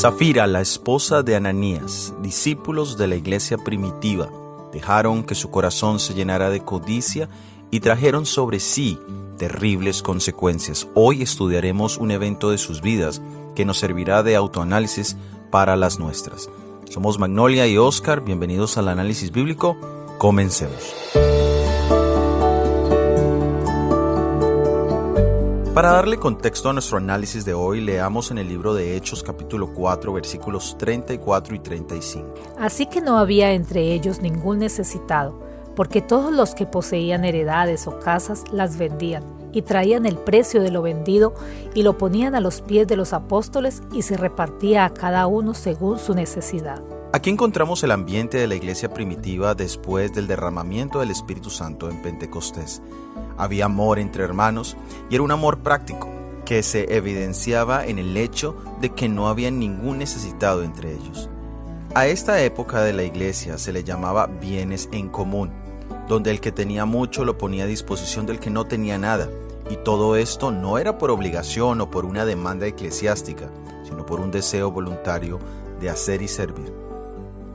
Safira, la esposa de Ananías, discípulos de la iglesia primitiva, dejaron que su corazón se llenara de codicia y trajeron sobre sí terribles consecuencias. Hoy estudiaremos un evento de sus vidas que nos servirá de autoanálisis para las nuestras. Somos Magnolia y Oscar, bienvenidos al análisis bíblico. Comencemos. Para darle contexto a nuestro análisis de hoy, leamos en el libro de Hechos capítulo 4, versículos 34 y 35. Así que no había entre ellos ningún necesitado, porque todos los que poseían heredades o casas las vendían y traían el precio de lo vendido y lo ponían a los pies de los apóstoles y se repartía a cada uno según su necesidad. Aquí encontramos el ambiente de la iglesia primitiva después del derramamiento del Espíritu Santo en Pentecostés. Había amor entre hermanos y era un amor práctico que se evidenciaba en el hecho de que no había ningún necesitado entre ellos. A esta época de la iglesia se le llamaba bienes en común, donde el que tenía mucho lo ponía a disposición del que no tenía nada, y todo esto no era por obligación o por una demanda eclesiástica, sino por un deseo voluntario de hacer y servir.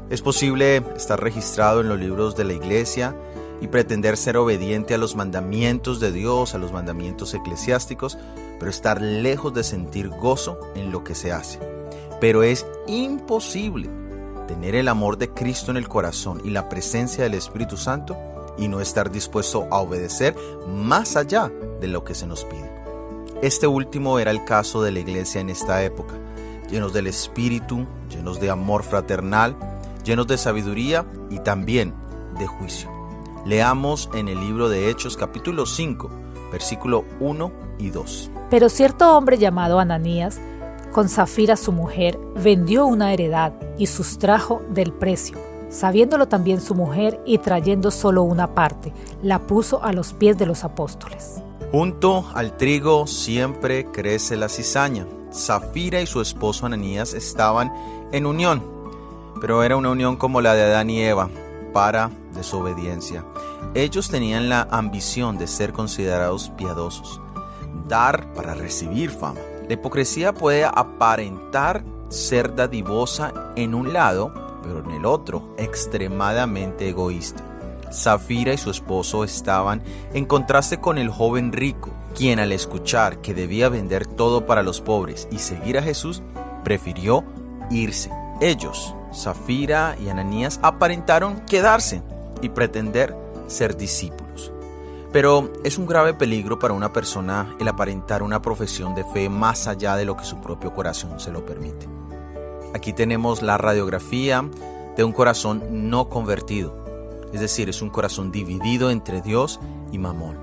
Es posible estar registrado en los libros de la iglesia y pretender ser obediente a los mandamientos de Dios, a los mandamientos eclesiásticos, pero estar lejos de sentir gozo en lo que se hace. Pero es imposible tener el amor de Cristo en el corazón y la presencia del Espíritu Santo y no estar dispuesto a obedecer más allá de lo que se nos pide. Este último era el caso de la iglesia en esta época, llenos del Espíritu, llenos de amor fraternal, llenos de sabiduría y también de juicio. Leamos en el libro de Hechos capítulo 5, versículo 1 y 2. Pero cierto hombre llamado Ananías, con Safira su mujer, vendió una heredad y sustrajo del precio. Sabiéndolo también su mujer y trayendo solo una parte, la puso a los pies de los apóstoles. Junto al trigo siempre crece la cizaña. Safira y su esposo Ananías estaban en unión, pero era una unión como la de Adán y Eva, para desobediencia. Ellos tenían la ambición de ser considerados piadosos, dar para recibir fama. La hipocresía puede aparentar ser dadivosa en un lado, pero en el otro extremadamente egoísta. Safira y su esposo estaban en contraste con el joven rico, quien al escuchar que debía vender todo para los pobres y seguir a Jesús, prefirió irse. Ellos, Safira y Ananías, aparentaron quedarse y pretender ser discípulos. Pero es un grave peligro para una persona el aparentar una profesión de fe más allá de lo que su propio corazón se lo permite. Aquí tenemos la radiografía de un corazón no convertido, es decir, es un corazón dividido entre Dios y Mamón.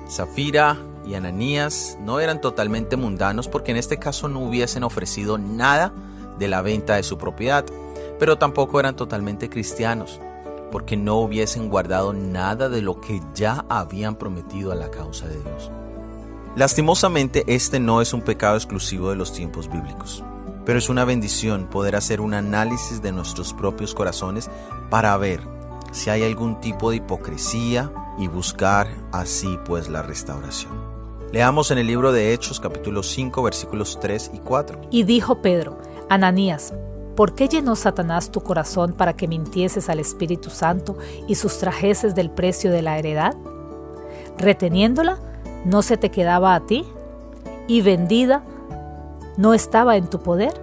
Safira y Ananías no eran totalmente mundanos porque en este caso no hubiesen ofrecido nada de la venta de su propiedad, pero tampoco eran totalmente cristianos porque no hubiesen guardado nada de lo que ya habían prometido a la causa de Dios. Lastimosamente, este no es un pecado exclusivo de los tiempos bíblicos, pero es una bendición poder hacer un análisis de nuestros propios corazones para ver si hay algún tipo de hipocresía y buscar así pues la restauración. Leamos en el libro de Hechos capítulo 5 versículos 3 y 4. Y dijo Pedro: Ananías, ¿por qué llenó Satanás tu corazón para que mintieses al Espíritu Santo y sustrajeses del precio de la heredad? Reteniéndola, ¿no se te quedaba a ti? ¿Y vendida, no estaba en tu poder?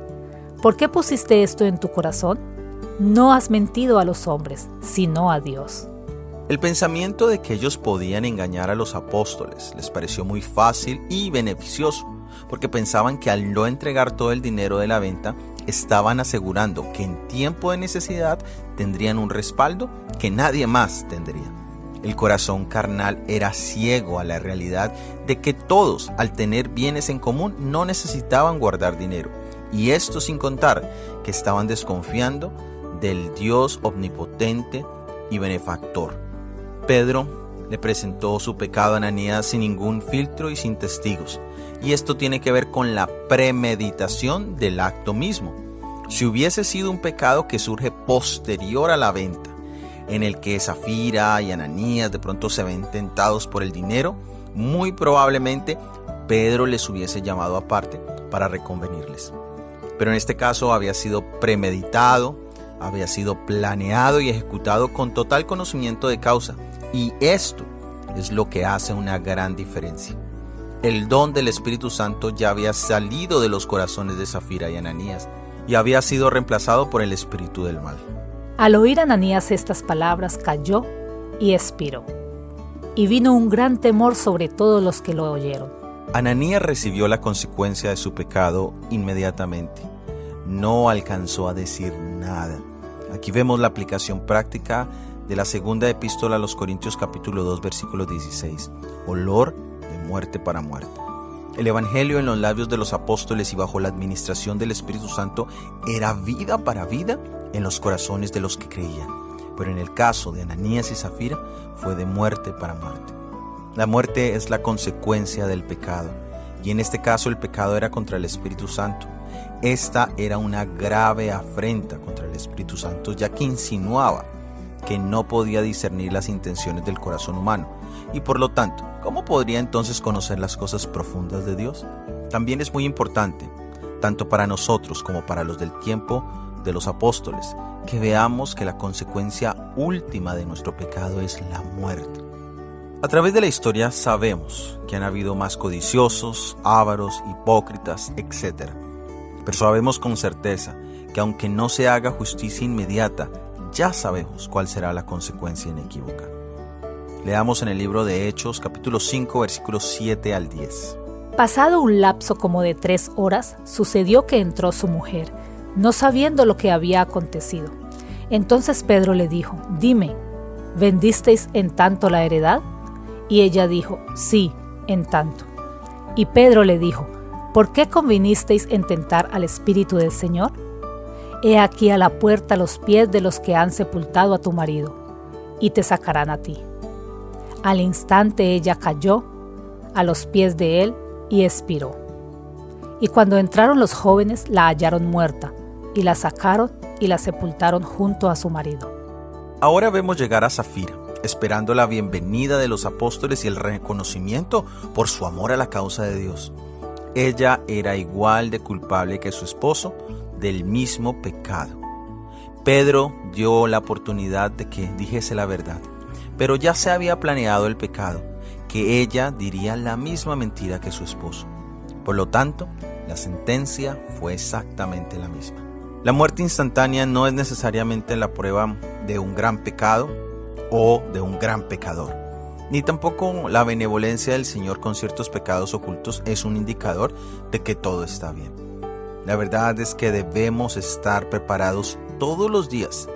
¿Por qué pusiste esto en tu corazón? No has mentido a los hombres, sino a Dios. El pensamiento de que ellos podían engañar a los apóstoles les pareció muy fácil y beneficioso, porque pensaban que al no entregar todo el dinero de la venta, estaban asegurando que en tiempo de necesidad tendrían un respaldo que nadie más tendría. El corazón carnal era ciego a la realidad de que todos, al tener bienes en común, no necesitaban guardar dinero, y esto sin contar que estaban desconfiando del Dios omnipotente y benefactor. Pedro le presentó su pecado a Ananías sin ningún filtro y sin testigos. Y esto tiene que ver con la premeditación del acto mismo. Si hubiese sido un pecado que surge posterior a la venta, en el que Safira y Ananías de pronto se ven tentados por el dinero, muy probablemente Pedro les hubiese llamado aparte para reconvenirles. pero en este caso había sido premeditado, había sido planeado y ejecutado con total conocimiento de causa. Y esto es lo que hace una gran diferencia. El don del Espíritu Santo ya había salido de los corazones de Safira y Ananías y había sido reemplazado por el espíritu del mal. Al oír Ananías estas palabras, cayó y expiró. Y vino un gran temor sobre todos los que lo oyeron. Ananías recibió la consecuencia de su pecado inmediatamente. No alcanzó a decir nada. Aquí vemos la aplicación práctica de la segunda epístola a los Corintios capítulo 2 versículo 16. Olor de muerte para muerte. El evangelio en los labios de los apóstoles y bajo la administración del Espíritu Santo era vida para vida en los corazones de los que creían. Pero en el caso de Ananías y Safira fue de muerte para muerte. La muerte es la consecuencia del pecado, y en este caso el pecado era contra el Espíritu Santo. Esta era una grave afrenta contra el Espíritu Santo, ya que insinuaba que no podía discernir las intenciones del corazón humano, y por lo tanto, ¿cómo podría entonces conocer las cosas profundas de Dios? También es muy importante, tanto para nosotros como para los del tiempo de los apóstoles, que veamos que la consecuencia última de nuestro pecado es la muerte. A través de la historia sabemos que han habido más codiciosos, ávaros, hipócritas, etc. Pero sabemos con certeza que aunque no se haga justicia inmediata, ya sabemos cuál será la consecuencia inequívoca. Leamos en el libro de Hechos, capítulo 5, versículos 7 al 10. Pasado un lapso como de 3 horas, sucedió que entró su mujer, no sabiendo lo que había acontecido. Entonces Pedro le dijo: «Dime, ¿vendisteis en tanto la heredad?» Y ella dijo: «Sí, en tanto». Y Pedro le dijo: «¿Por qué convinisteis en tentar al Espíritu del Señor? He aquí a la puerta los pies de los que han sepultado a tu marido, y te sacarán a ti». Al instante ella cayó a los pies de él y expiró. Y cuando entraron los jóvenes, la hallaron muerta, y la sacaron y la sepultaron junto a su marido. Ahora vemos llegar a Safira, esperando la bienvenida de los apóstoles y el reconocimiento por su amor a la causa de Dios. Ella era igual de culpable que su esposo del mismo pecado. Pedro dio la oportunidad de que dijese la verdad, pero ya se había planeado el pecado, que ella diría la misma mentira que su esposo. Por lo tanto, la sentencia fue exactamente la misma. La muerte instantánea no es necesariamente la prueba de un gran pecado o de un gran pecador, ni tampoco la benevolencia del Señor con ciertos pecados ocultos es un indicador de que todo está bien. La verdad es que debemos estar preparados todos los días,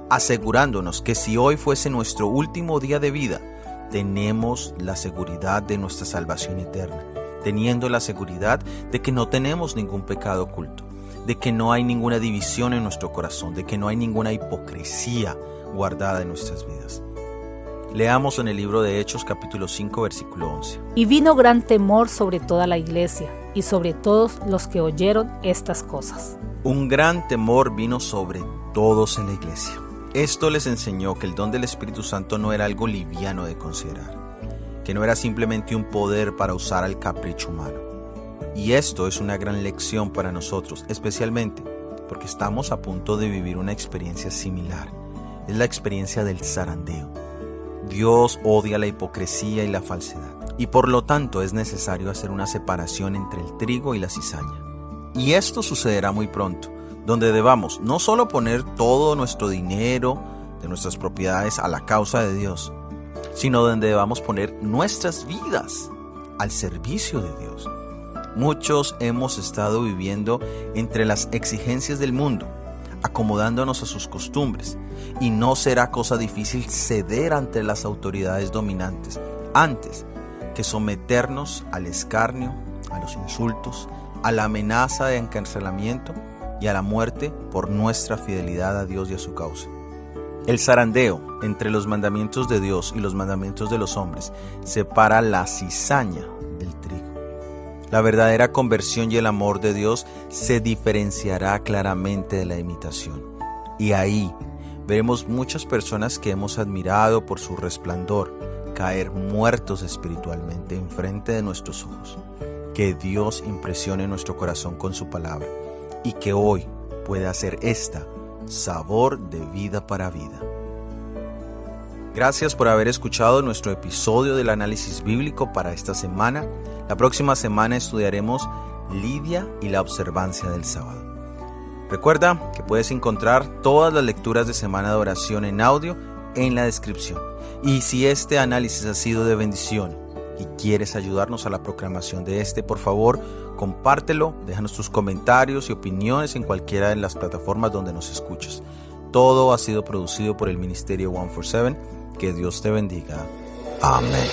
asegurándonos que si hoy fuese nuestro último día de vida, tenemos la seguridad de nuestra salvación eterna, teniendo la seguridad de que no tenemos ningún pecado oculto, de que no hay ninguna división en nuestro corazón, de que no hay ninguna hipocresía guardada en nuestras vidas. Leamos en el libro de Hechos capítulo 5 versículo 11. Y vino gran temor sobre toda la iglesia y sobre todos los que oyeron estas cosas. Un gran temor vino sobre todos en la iglesia. Esto les enseñó que el don del Espíritu Santo no era algo liviano de considerar, que no era simplemente un poder para usar al capricho humano. Y esto es una gran lección para nosotros, especialmente porque estamos a punto de vivir una experiencia similar. Es la experiencia del zarandeo. Dios odia la hipocresía y la falsedad, y por lo tanto es necesario hacer una separación entre el trigo y la cizaña. Y esto sucederá muy pronto, donde debamos no solo poner todo nuestro dinero de nuestras propiedades a la causa de Dios, sino donde debamos poner nuestras vidas al servicio de Dios. Muchos hemos estado viviendo entre las exigencias del mundo, acomodándonos a sus costumbres, y no será cosa difícil ceder ante las autoridades dominantes, antes que someternos al escarnio, a los insultos, a la amenaza de encarcelamiento y a la muerte por nuestra fidelidad a Dios y a su causa. El zarandeo entre los mandamientos de Dios y los mandamientos de los hombres separa la cizaña del trigo. La verdadera conversión y el amor de Dios se diferenciará claramente de la imitación. Y ahí veremos muchas personas que hemos admirado por su resplandor caer muertos espiritualmente enfrente de nuestros ojos. Que Dios impresione nuestro corazón con su palabra y que hoy pueda hacer esta sabor de vida para vida. Gracias por haber escuchado nuestro episodio del análisis bíblico para esta semana. La próxima semana estudiaremos Lidia y la observancia del sábado. Recuerda que puedes encontrar todas las lecturas de Semana de Oración en audio en la descripción. Y si este análisis ha sido de bendición y quieres ayudarnos a la proclamación de por favor, compártelo, déjanos tus comentarios y opiniones en cualquiera de las plataformas donde nos escuches. Todo ha sido producido por el Ministerio 147. Que Dios te bendiga. Amén.